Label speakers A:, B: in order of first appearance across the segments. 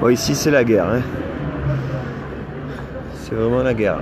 A: Bon, ici c'est la guerre, hein. C'est vraiment la guerre.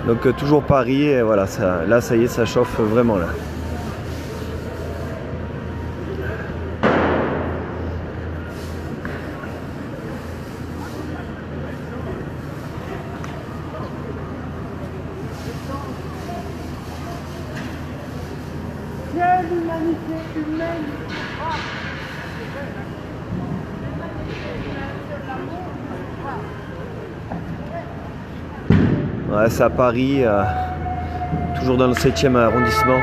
A: Donc toujours Paris, et voilà, ça, là ça y est, ça chauffe vraiment là.
B: Quelle humanité humaine!
A: Ouais, c'est à Paris, toujours dans le 7e arrondissement.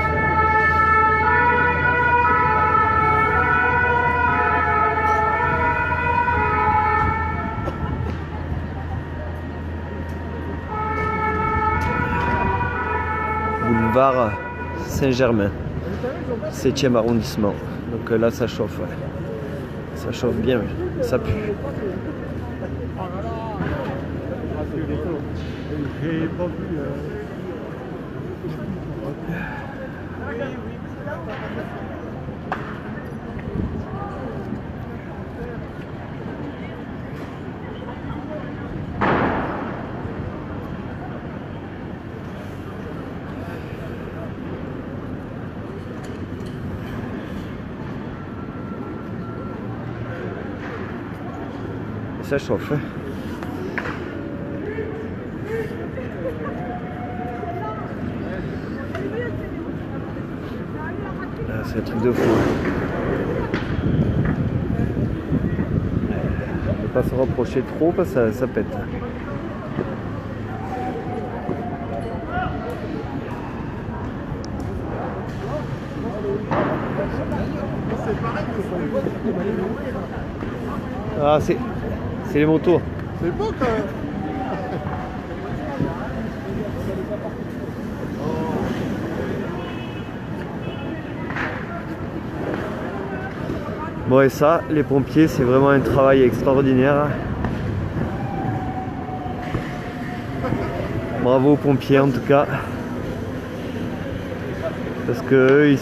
A: Boulevard Saint-Germain, 7e arrondissement. Donc là ça chauffe, ouais. Ça chauffe bien, ça pue.
C: J'ai pas vu.
A: Ça chauffe, hein. C'est un truc de fou. Ne pas se rapprocher trop parce que ça pète. Ah, c'est les motos.
C: C'est beau quand même.
A: Bon, et ça, les pompiers, c'est vraiment un travail extraordinaire. Bravo aux pompiers en tout cas. Parce que eux, ils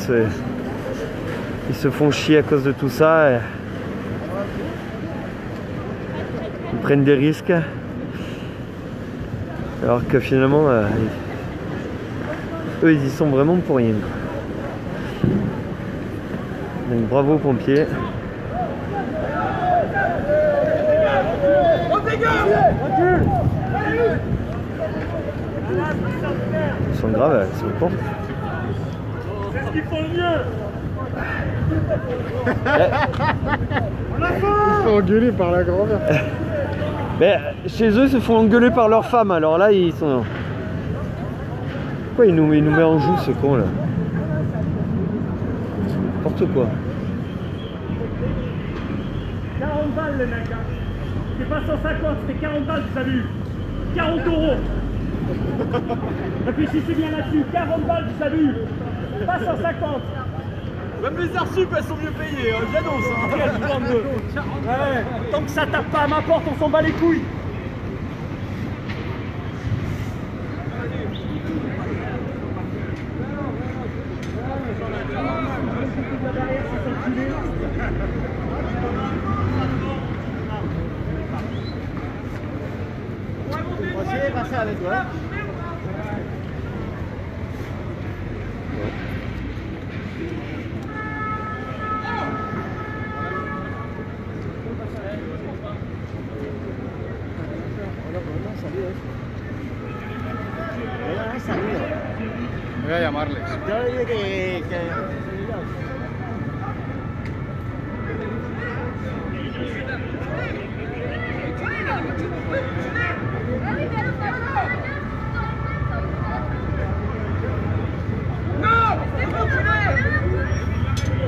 A: se font chier à cause de tout ça. Et ils prennent des risques. Alors que finalement, eux, ils y sont vraiment pour rien. Donc bravo aux pompiers. Ils sont graves, ils sont cons.
B: C'est ce qu'ils font le mieux!
C: Ils se font engueuler par la grand-mère.
A: Mais chez eux, ils se font engueuler par leurs femmes. Alors là, ils sont... Pourquoi il nous met en joue ce con là? N'importe quoi.
B: 40 balles le mec, hein. C'est pas 150, c'était 40 balles, vous avez eu. 40 €. Réfléchissez bien là-dessus, 40 balles, vous avez eu. Pas 150.
D: Même les heures sup, elles sont mieux payées, hein, j'annonce. Hein.
B: Quelle bande de... Ouais. Tant que ça tape pas à ma porte, on s'en bat les couilles.
D: Passer avec toi. Voy a llamarle. Yo le dije que...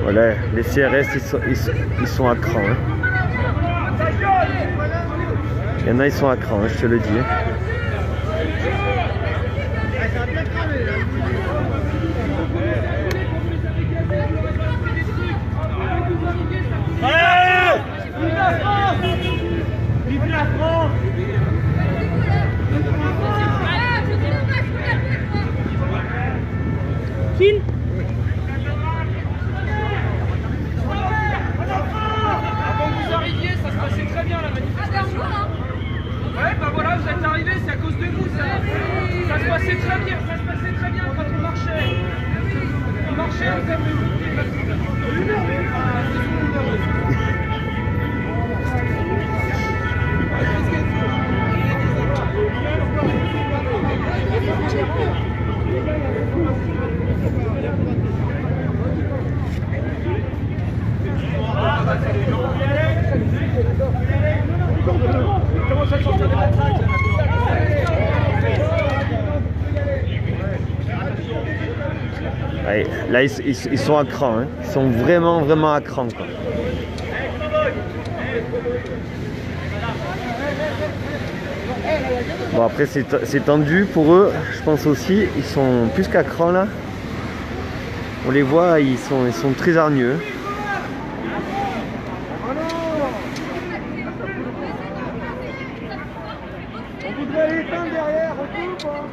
A: Voilà, les CRS ils sont à cran. Hein. Il y en a ils sont à cran, hein, je te le dis. Ouais, là, ils sont à cran, hein. Ils sont vraiment à cran, quoi. Bon, après, c'est tendu pour eux, je pense aussi. Ils sont plus qu'à cran, là. On les voit, ils sont très hargneux.
C: On voudrait les éteindre derrière, retour ou pas?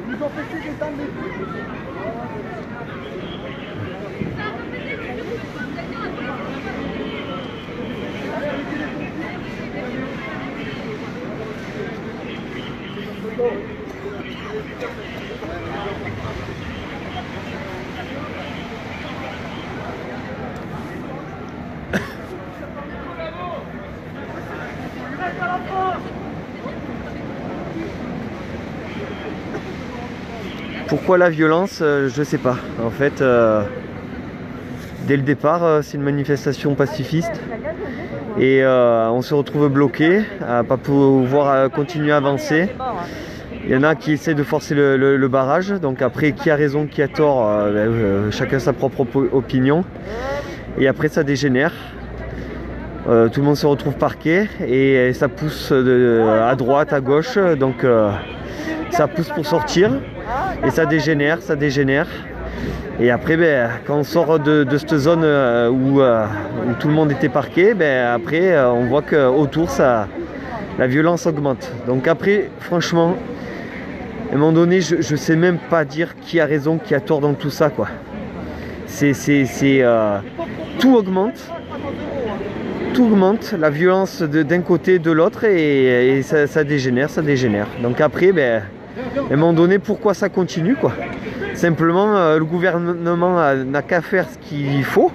C: Ils nous ont fait d'éteindre les trucs.
A: Pourquoi la violence? Je sais pas. En fait, dès le départ, c'est une manifestation pacifiste. Et on se retrouve bloqué, à pas pouvoir continuer à avancer. Il y en a qui essaient de forcer le barrage. Donc après, qui a raison, qui a tort, chacun sa propre opinion. Et après, ça dégénère. Tout le monde se retrouve parqué et ça pousse à droite, à gauche. Donc ça pousse pour sortir. Et ça dégénère, ça dégénère. Et après, quand on sort de cette zone où tout le monde était parqué, après, on voit qu'autour, la violence augmente. Donc après, franchement, à un moment donné, je ne sais même pas dire qui a raison, qui a tort dans tout ça, quoi. Tout augmente. Tout augmente, la violence d'un côté et de l'autre, et ça dégénère, ça dégénère. Donc après, à un moment donné, pourquoi ça continue, quoi? Simplement, le gouvernement n'a qu'à faire ce qu'il faut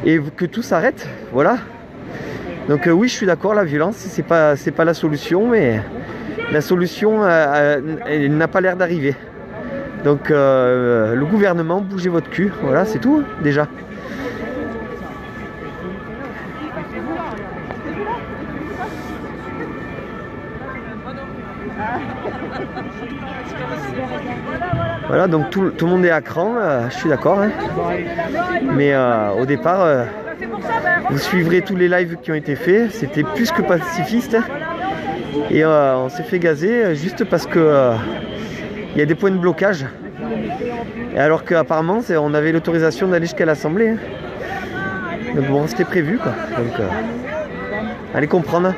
A: et que tout s'arrête, voilà. Donc oui, je suis d'accord, la violence, c'est pas la solution, mais la solution elle n'a pas l'air d'arriver. Donc le gouvernement, bougez votre cul, voilà, c'est tout, déjà. Voilà, donc tout le monde est à cran, je suis d'accord, hein. Mais au départ, vous suivrez tous les lives qui ont été faits, c'était plus que pacifiste, hein. Et on s'est fait gazer juste parce que il y a des points de blocage. Et alors qu'apparemment, on avait l'autorisation d'aller jusqu'à l'Assemblée, hein. Donc bon, c'était prévu, quoi. Donc allez comprendre.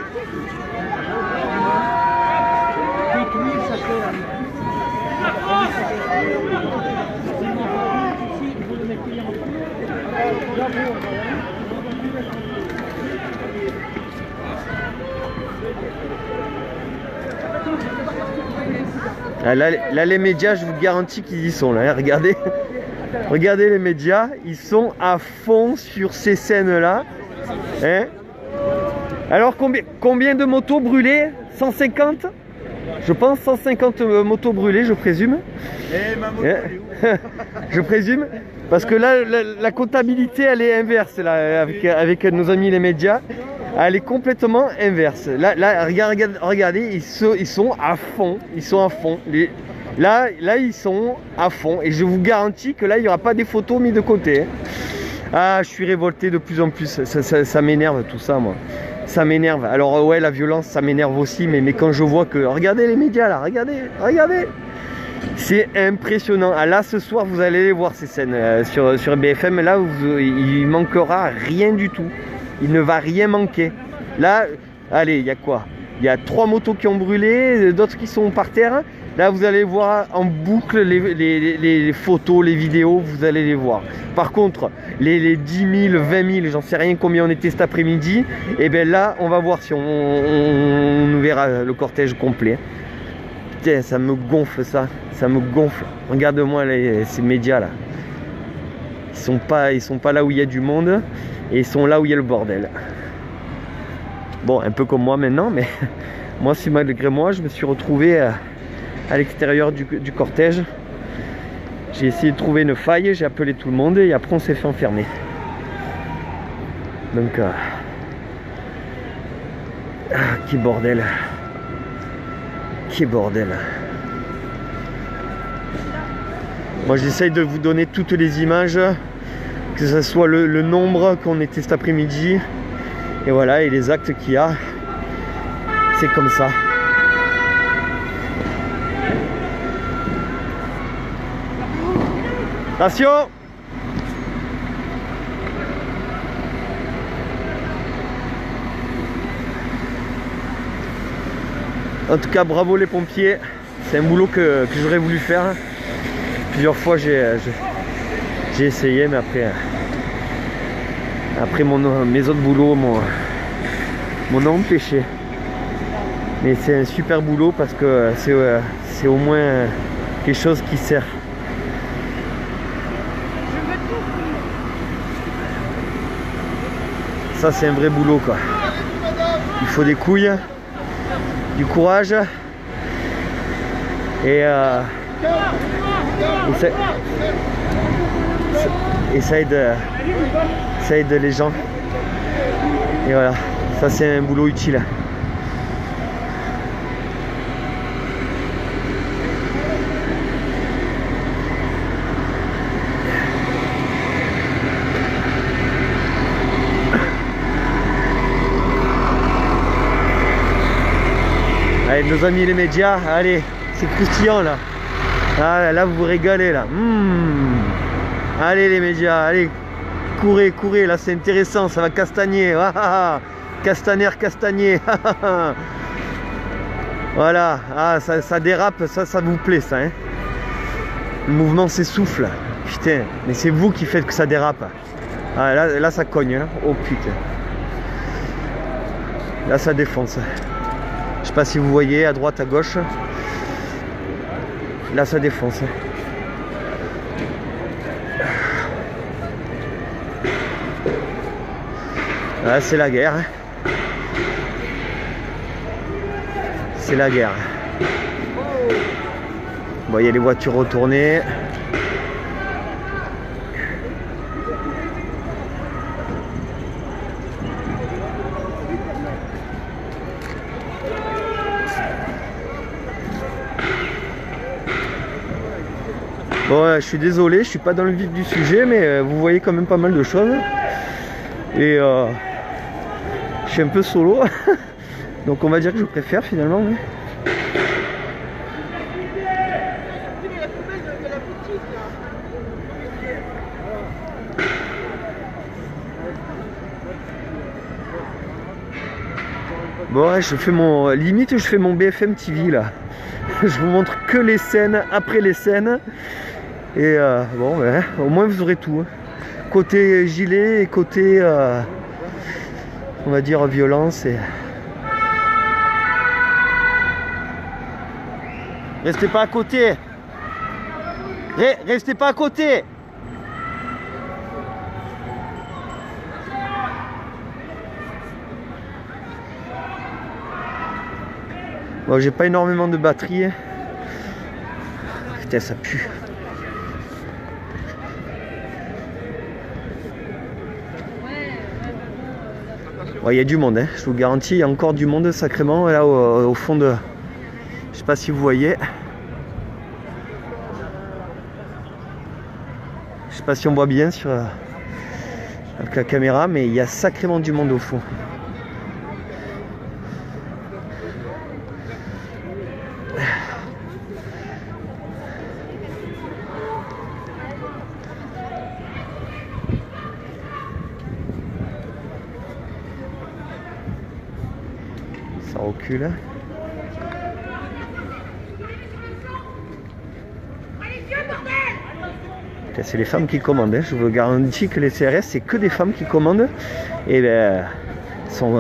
A: Ah, là, les médias, je vous garantis qu'ils y sont là, hein. Regardez, regardez les médias, ils sont à fond sur ces scènes-là, hein. Alors combien de motos brûlées? 150? Je pense 150 motos brûlées, je présume. Je présume, parce que là, la comptabilité, elle est inverse là, avec nos amis les médias. Elle est complètement inverse. Là regardez, ils sont à fond. Ils sont à fond. Là, ils sont à fond. Et je vous garantis que là, il n'y aura pas des photos mises de côté, hein. Ah, je suis révolté de plus en plus. Ça m'énerve tout ça, moi. Ça m'énerve. Alors ouais, la violence, ça m'énerve aussi. Mais quand je vois que... Regardez les médias là, regardez. C'est impressionnant. Ah, là, ce soir, vous allez les voir ces scènes sur BFM. Là, il manquera rien du tout. Il ne va rien manquer. Là, allez, il y a quoi? Il y a 3 motos qui ont brûlé, d'autres qui sont par terre. Là, vous allez voir en boucle les photos, les vidéos, vous allez les voir. Par contre, les 10 000, 20 000, j'en sais rien combien on était cet après-midi. Et bien là, on va voir si on verra le cortège complet. Putain, ça me gonfle ça. Ça me gonfle. Regarde-moi ces médias là. Ils sont pas là où il y a du monde. Et ils sont là où il y a le bordel. Bon, un peu comme moi maintenant, mais moi, si malgré moi, je me suis retrouvé à l'extérieur du cortège. J'ai essayé de trouver une faille, j'ai appelé tout le monde et après on s'est fait enfermer. Donc Ah, quel bordel. Quel bordel. Moi j'essaye de vous donner toutes les images, que ce soit le nombre qu'on était cet après-midi, et voilà, et les actes qu'il y a. C'est comme ça. Attention! En tout cas, bravo les pompiers. C'est un boulot que j'aurais voulu faire. Plusieurs fois j'ai essayé, mais après mes autres boulots m'ont empêché. Mais c'est un super boulot parce que c'est au moins quelque chose qui sert. Ça c'est un vrai boulot quoi. Il faut des couilles, du courage et ça aide les gens. Et voilà, ça c'est un boulot utile. Allez, nos amis les médias, allez, c'est croustillant là. Ah, là vous vous régalez là. Allez les médias, allez, courez, courez, là c'est intéressant, ça va castagner. Castagner. Voilà, ah, ça dérape, ça vous plaît ça. Hein, le mouvement s'essouffle. Putain, mais c'est vous qui faites que ça dérape. Ah, là ça cogne, hein. Oh putain. Là ça défonce. Je sais pas si vous voyez à droite, à gauche. Là ça défonce. Là c'est la guerre. C'est la guerre. Bon, il y a les voitures retournées. Bon, je suis désolé, je suis pas dans le vif du sujet, mais vous voyez quand même pas mal de choses. Et je suis un peu solo, donc on va dire que je préfère finalement. Mais... Bon, ouais, je fais limite, je fais mon BFM TV là. Je vous montre que les scènes après les scènes. Et bon, ouais, au moins vous aurez tout. Côté gilet et côté, on va dire, violence. Et... Restez pas à côté. Restez pas à côté. Bon, j'ai pas énormément de batterie. Putain, ça pue. Il y a du monde, hein. Je vous garantis, il y a encore du monde sacrément là au fond de... Je sais pas si vous voyez. Je sais pas si on voit bien sur avec la caméra, mais il y a sacrément du monde au fond. Ça recule. C'est les femmes qui commandent. Hein. Je vous garantis que les CRS, c'est que des femmes qui commandent. Et ben, sont